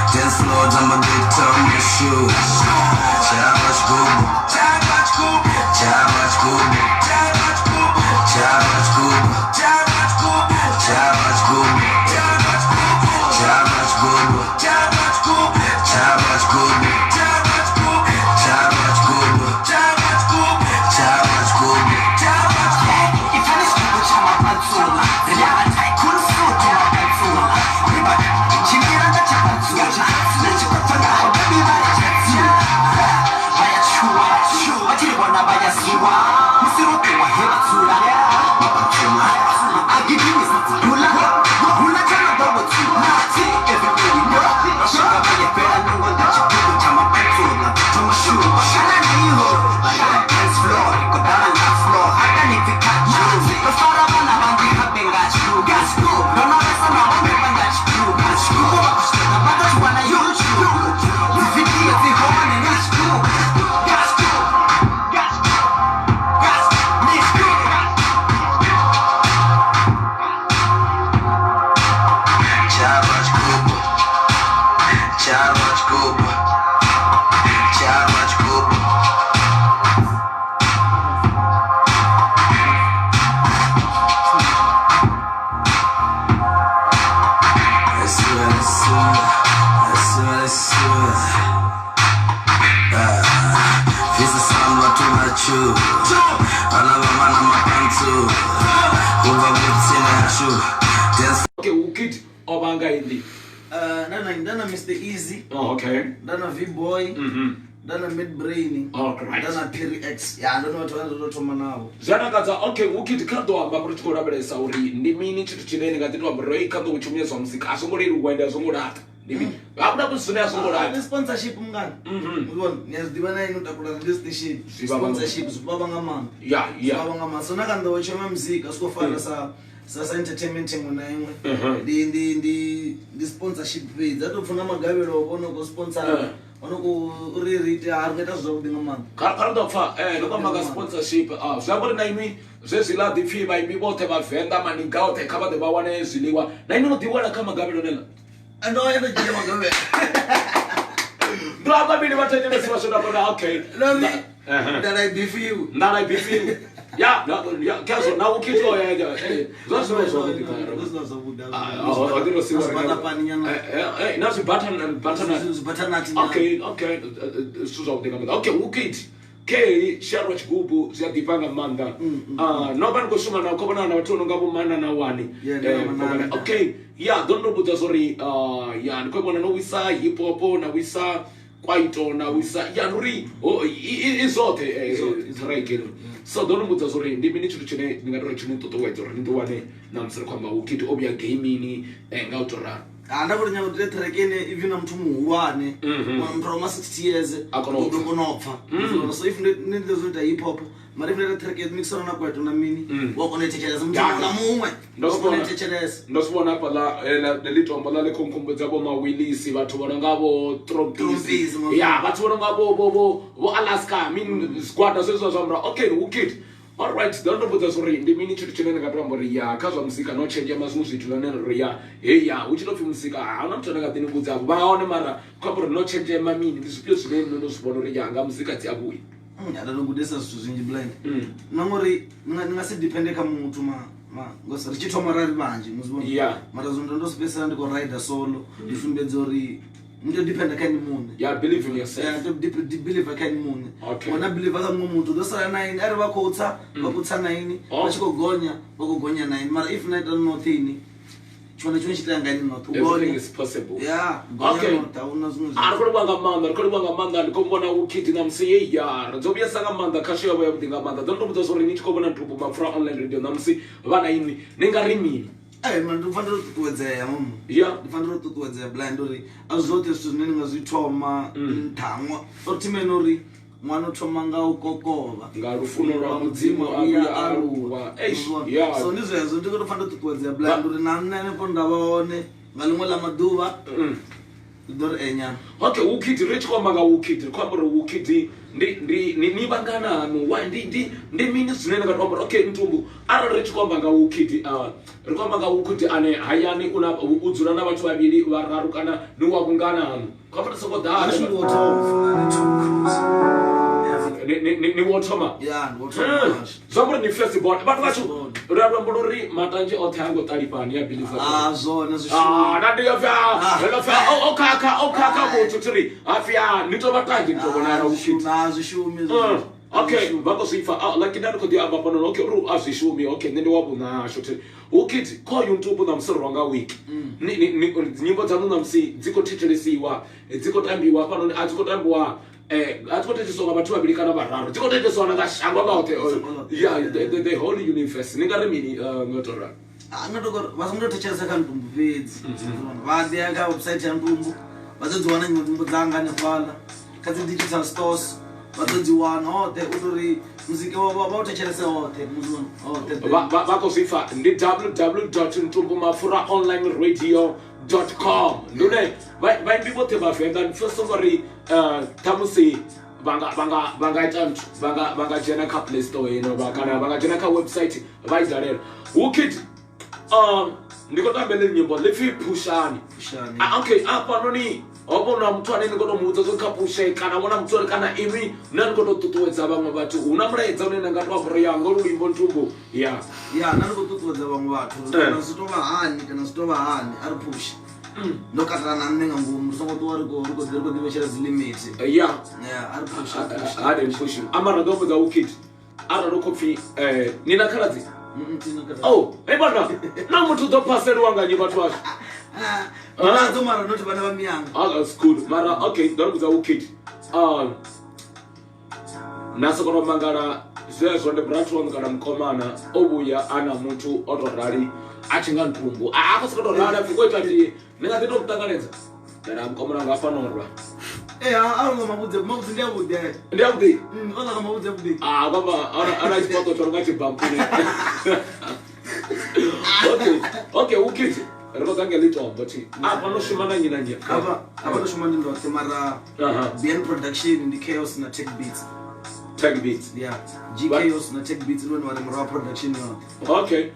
S6: dance lords, I'm a big tongue in shoes. Challenge Google. Challenge Google. Challenge Google. Challenge Google. Challenge Google. Challenge Google. Challenge Google. Challenge Google. Challenge Google. Challenge Google. Challenge Google. Challenge Google. Challenge Google. Challenge Google. Challenge Google. Challenge Google. If I was Google, challenge Google. Then I could have thought challenge Google. Let's go.
S2: Okay, WUKID obanga indi.
S6: Ndana Mr. Easy.
S2: Oh, okay.
S6: Ndana V-Boy. Ndana Mid-Brain.
S2: Oh, right.
S6: Ndana Perry X. Yeah, I don't know what to toma navo.
S2: Zvanakadza, okay, WUKID kando amba kuti tikorabelesa uri ndi mini chito chinene ngati twamboroi kando kuchumisa musika asongoreri kuenda asongorata. Akuda kusuna asongorata.
S6: Ni sponsorship mngani. Ngibona, niyazidibana yini utakula ndi station. Sponsorship zibaba ngamama.
S2: Yeah.
S6: Zibaba ngamama. So nakanda wachoma muzika sikofana sa entertainment ngona imwe. Ndi sponsorship page. Zatofuna magabelo obona ko sponsor. Onoko uriri arngeta zokudinga mama.
S2: Kardo fa lokwamaka sponsorship zvabori na imwi zvezvila dipfi vaimbi vote vavhenda maninga ote kava de vawane zviliwa na imi nodiwana kama gavelo nela
S6: Ando enda jile magabelo.
S2: Ndra mabili vatenyenesiwa shoda kona okay.
S6: Love me. That I be for you.
S2: That I be for you. Yeah, kaso na WUKID lo ya. Zazwo Okay. Okay, WUKID. Ke sharo chigubu ziyadipanga manda. Nobani kusuma na kobana na watu ngabo mana na wani. Okay. Yeah, don't know buta sorry. Yeah, nkobona no wisa hip hop na wisa kwaito na wisa yanuri. Oh, izote right. So don't know buta sorry. Ndi mini chitu chine ningadora chine toto weto ndo wane na msere kwamba WUKID obya gaming ngautora.
S6: Ndakunya kuti retrekene even mtu muhulwane mtu wa 60 years akonopfa so if ndezota hip hop mari vile retrekene mixona na kwetu na mini wakonetecheleza mtu na mumwe wakonetecheleza
S2: ndosibona hapa la litombo la lekonkombo zabo mawilisi bathu bona ngabo trumpis yeah bathu bona ngabo bo Alaska I mean squad sezo zambra okay WUKID. All right, don't know what sorry. The mini church chene ngatwambori ya kazwa musika no change mazumu zvitu lanero ya. Yeah, uchitofi musika anamtona ngatini kudza baone mara kwaporo no change mamini ndizipyo zvine ndozibonori yanga musika tiabuyi.
S6: Adadogudesa zvithu zvinji blind. Namori ngasi depende kama mutu ngosa richitoma rari banje muzibona.
S2: Yeah.
S6: Mara zondo ndosipesa ndiko rider solo. Ndifumbedzori Ndio depend akani mune.
S2: Yeah, believe in yourself.
S6: Yeah, believe akani mune.
S2: Okay.
S6: Wana believe akani muntu dosara 9 ari bakotsa bakutsa 9 bachikogonya bakugonya 9 mara if night don't nothing chona chitanga ni not
S2: everything is possible.
S6: Yeah.
S2: Okay. Arikubanga manda ndikombona WUKID namsi ya nzobya sanga manda kashiya boya budinga manda don't know sorry nichikobona ntubu mafra online radio namsi vana imwe ningarimini.
S6: Man, ndifandira kutuwedzea mumu.
S2: Yeah.
S6: Ndifandira kutuwedzea blind uri azote zvine ngazvitoma nthamwa. Otimene uri mwana utoma ngaukokova.
S2: Ngarufuno rwa mudzimu abuya aruwa. Yeah.
S6: So ndizvezo ndikutofandira kutuwedzea blind uri nanene po ndavaone ngalimwe la maduva. Dor enya.
S2: Okay, WUKID rich kwamanga WUKID kwambura WUKID ndi bangana no wa ndi mini zvinene katwambura okay ntumbu ara rich kwamanga WUKID rikwamanga WUKID ane hayani una udzura na vatu vaviri vararu kana ni wakungana hano kwapata soko dara ni wotoma.
S6: Yeah, wotoma.
S2: Zambura ni festival but vachu rabamburi matanje othango talipani ya believe.
S6: Zona zishu.
S2: Nandi yafa okaka mutu tiri afya nitobatangi nitobonara WUKID.
S6: Zishumi.
S2: Okay, bako sifa like ndani kodi abapono okay ru azishumi okay nende wabuna shote WUKID ko YouTube na msirwanga week ni nyimbo zanu na msi ziko tithelesiwa ziko tambiwa pano aziko tambiwa aziko tetesonga bathu babilikana bararo ziko tetesona ngashangwa baote yeah the whole universe ningarimini ngotora
S6: angatokora vasingotechesa kantumbu pedzi vadi aka website yantumbu vazodziwana nyimbo dzanga nefala kadzi digital stores vazodziwana hote utori muzika vautechelese hote
S2: vako sifa ndi www.ntumbumafuraonlineradio.com ndune vaimbi vote vavhenda fesongori tamusi vangaita vangajena ka play store ino kana vangajena ka website vaizarera WUKID ndikotambele nyimbo lefi pushani okay apa noni obona mtu anene kono mutso zokapushe kana mona mtu kana imi nani kono tutuwedza vamwe vatu unamuraedza unene ngatwa bro yango luimbo ntumbu yeah
S6: nani kututuwedza vamwe vatu kana zitova hani ari push ndokatana nenga ngumu songoto riko divechera zilimit
S2: yeah
S6: ari push
S2: ari push amara ndombo za WUKID ara lokopfi nina kalazi Oh, hey bana. Na mtu ndo pastor wanga nyi watu washo.
S6: Nazo mara not bana bamyanga.
S2: That's good. Mara okay, ndaruza WUKID. Nasa kono mangara zezo nde bratron kana mkomana obuya ana mtu otorali achinga ntumbu. Akasikoro rala fukweta ndi ninga tito kutanganeza. Dara mkomana ngapa norwa.
S6: Awu mabuze ndiyabude.
S2: Ndiyabude.
S6: Ona kama mabuze bude.
S2: Baba ana isipoto torongati bampune. Okay, WUKID. Riko kange lito but no shumana nyina njia.
S6: No shumana ndo temara BN production in the chaos na tech beats.
S2: Tech beats.
S6: Yeah. GKOs na tech beats no wale mara production yo.
S2: Okay,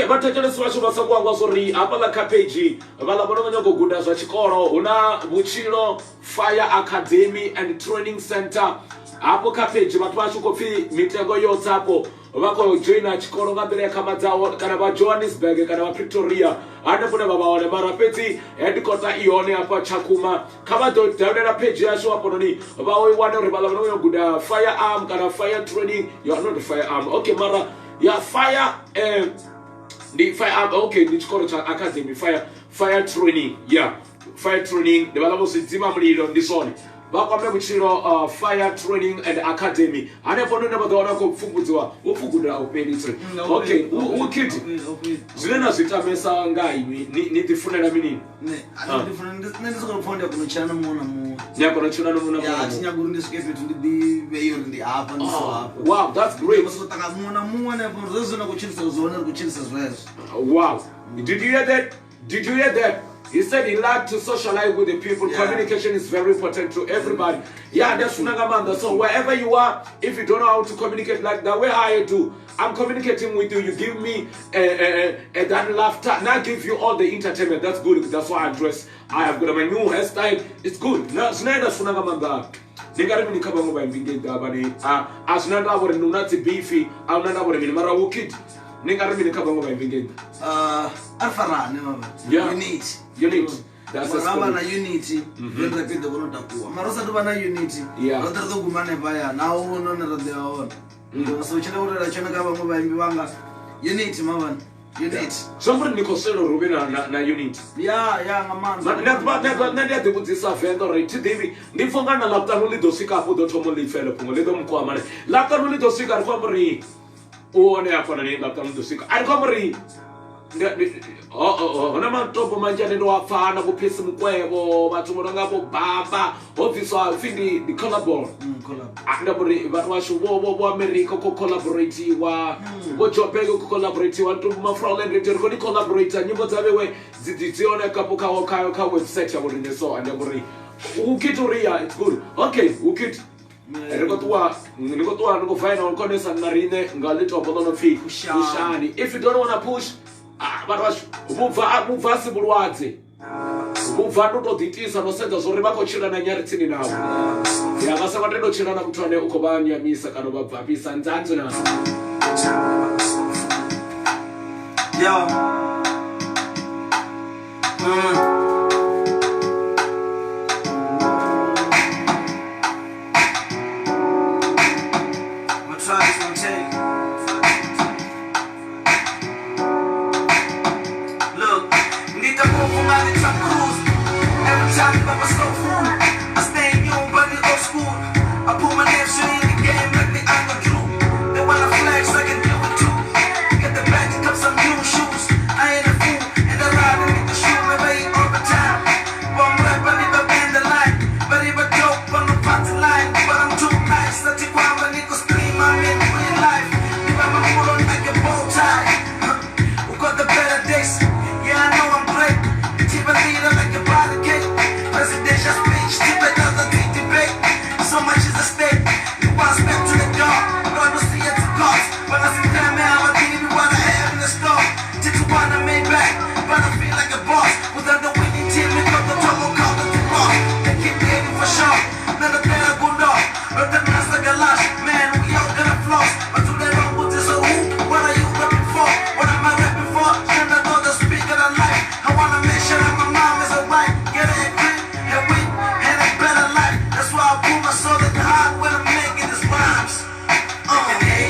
S2: but tell us what basangwa sorry apa la page bala bono nyoko guda zwa chikoro una Buchiro Fire Academy and Training Center apo page bathu basho kofi mitego yotse apo bako joina chikoro ngabere kama zawo kana ba Johannesburg kana ba Pretoria ande pone baba wale marapeti headquarter ione apa Chakuma kama download page yasho apo noni bawo iwane uri bala bono guda firearm kana fire training you are not the firearm okay mara ya fire the fire okay the chikoro cha academy fire training yeah fire training the bala bosi zima mlilo ndisoni bakwambe Buchiro Fire Training and Academy ane pono ne badona ko fukudziwa ufukudira upelitse okay WUKID zilena zitamesa ngai ni difunela minini
S6: ne ani difunela ndizokona fonda kuno chana mona mu
S2: nyakona chana mona
S6: ya tinyaguru ndisikepe ndi beyo ndi apa ndiso apa
S2: wow that's great
S6: masotaka mona muone po zozona kuchilisa zona kuchilisa zwezo
S2: wow did you hear that he said he liked to socialize with the people. Yeah. Communication is very important to everybody. Yeah, that's Funagamanda. So wherever you are, if you don't know how to communicate like that, where I do, I'm communicating with you. You give me that laughter, and I give you all the entertainment. That's good. That's why I dress. I have got my new hairstyle. It's good. That's Funagamanda. Ningari mini kaba ngoba mbinge dabani. Asunanda abore nunati beefy. Aunanda abore mini mara WUKID. Ningari mini kaba ngoba mbinge.
S6: Fara ne mama.
S2: Yeah.
S6: Unit.
S2: That's
S6: a na unity. Then repeat the one takuwa. Marosa tu bana unity.
S2: Yeah.
S6: Roda to gumane baya. Now no na roda on. So chile ora la chana kaba ngoba mbiwanga. Unity mama. Unit.
S2: Somebody nikoselo rubina na unit.
S6: Yeah mama.
S2: Na ndia debutisa vendo right David. Ndifonga na lapta nuli dosika hapo dotomo lifele pungo ledo mkwa mane. Lapta nuli dosika alikuwa mri. Uone hapo na ni lapta nuli dosika. Alikuwa mri. Ona matopo manjane ndo afana kuphisa mkwebo bathu bona ngapo baba obviswa findi the collab andaburi bathu washo bo America ko collaborate wa bo Joburg ko collaborate wa to mafrauland return ko collaborate nyimbo zabewe zidziona kapo ka website ya buri so andaburi ukituria it's good okay WUKID niko final konesa narine ngalito bono fi ushani if you don't want to push but ubva sibulwadze ubva ndotodhitisa nosenza zori vakochirana nyaritsini navo yakasaka ndendochirana kutwane uko vanyamisa kana vabvapisa nzaanzunaaaa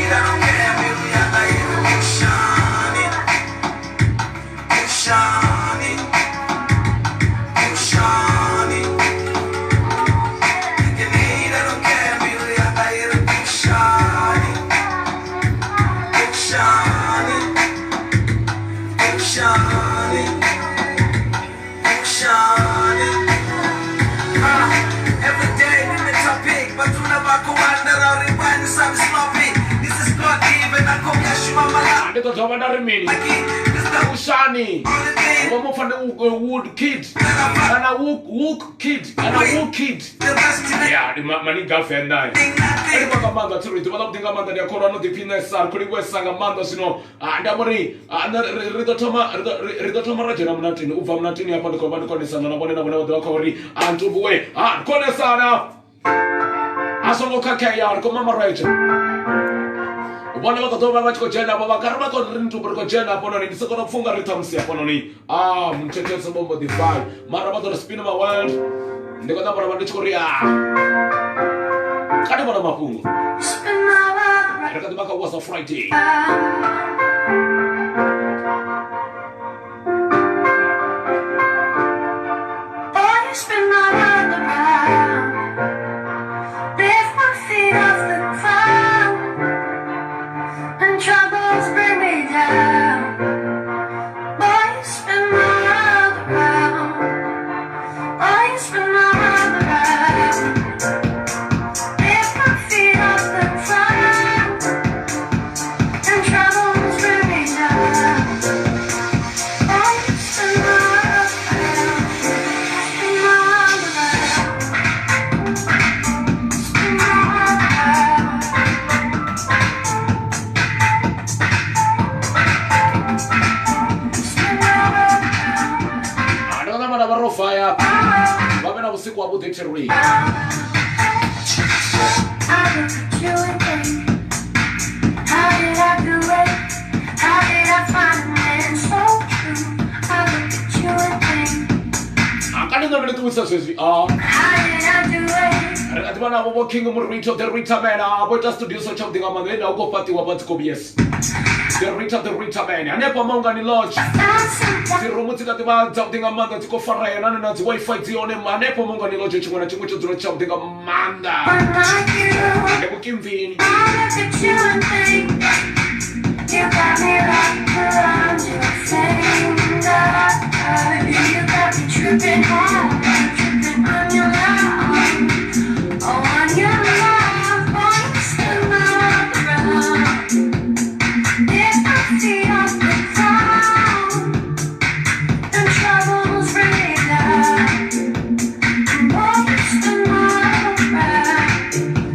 S6: I don't care, baby, I like it. shining, you're shining. You can hate, I don't care, baby, I hear it, you're shining, you're shining, you're shining, you're shining. Every day we make a big, but we never go under our rewind, some sloppy. This is God given, I come here, shoot my life.
S2: Ande to tobanda rimini. Ushani. Ngomo fane WUKID. Ana WUKID. Ana WUKID. Yeah, the mani girlfriend nine. Eri baka manda turi, tu bala dinga manda dia korano di pinesar, kuri wesanga manda sino. Anda mori, anda rido toma rajana mnatini, uva mnatini hapa ndiko bando kone sana na bone na bone wadwa kori. Antu buwe, kone sana. Asongo kakaya, ko mamaredzhi. Ubona vakatova vachikochena vo vakarava korintu burikochena pononi ndisikona pfunga ritamsiya pononi muthethetsi mudifho mara vatori spin my world ndikotambora vandichikori kati vona mapungu rikati vakawasa Friday
S7: troubles bring me down. Boy, you spin my world around. Boy, you spin my world around. Lift my feet off the ground. And troubles bring me down. Boy, you spin my world around. Spin my world around. Spin my world around.
S2: fire vavena vusiku wa vudeteri
S7: I look at you and think, how did I do it? How did I find a man so true? I look at you and think,
S2: akani ndo ndikuwisa Sesi
S7: how did I do it?
S2: rikati vana vo king murito the Rita man voita studio so something amanda enda ukopatiwa vatikobies the Rita man anepo maungani lodge tirumu tikati vadzautinga manda tikofara yanani na wifi dzione anepo maungani lodge chimwe na chimwe chodziro chautinga manda ndekukimvini
S7: I look at you and think, you got me wrapped around your finger. You got me tripping hard, tripping on your love. Oh, on your love, boy, you spin my world around. Lift my feet off the ground, and troubles bring me down. Boy, you spin my world around.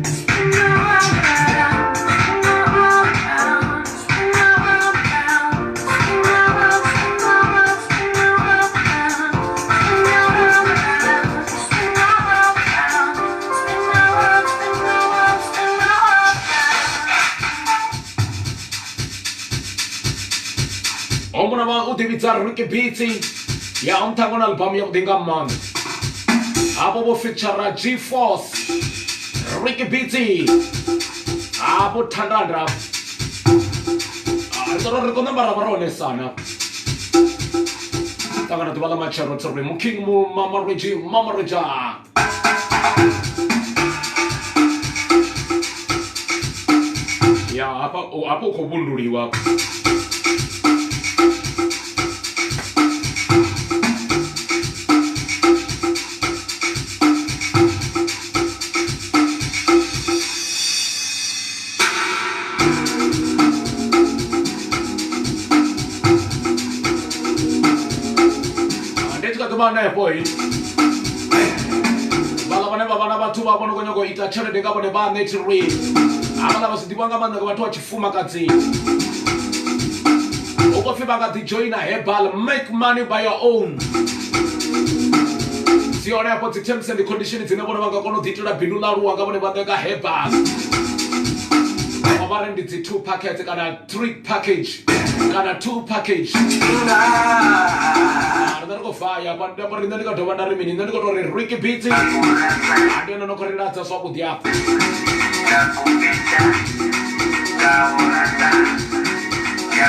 S7: Spin my world around. Spin my world around. Spin my world around. Spin my world, spin my world, spin my world around. Spin my world around. Spin my world around. Spin my world, spin my world, spin my world around.
S2: omuna va udivitsa WUKID ya umthango na album ya kudinga manda apo vo feature G-Force WUKID apo thandandra ritoro rikona maravarone sana tangana tivala machero tsori muking mu mamaredzhi ya apo kobunduliwa ndetikatumana boy valavane vavana vathu va vona konyoko ita tshelede nga vone va netri avana va swi tivanga manaka vathu va chifumakadzini ukofi va nga tijoyina herbal make money by your own siona yapo ti-terms and condition dzine vona va nga kona u tiitela bindu laluwa nga vone va teka herbal va ri ndi dzi 2 packets kana 3 package kana 2 package ndikofaya pandapori nda ndikadhova nda ri mini nda ndikotori WUKID andiyona nokoriratsa swavudi apo
S5: Ya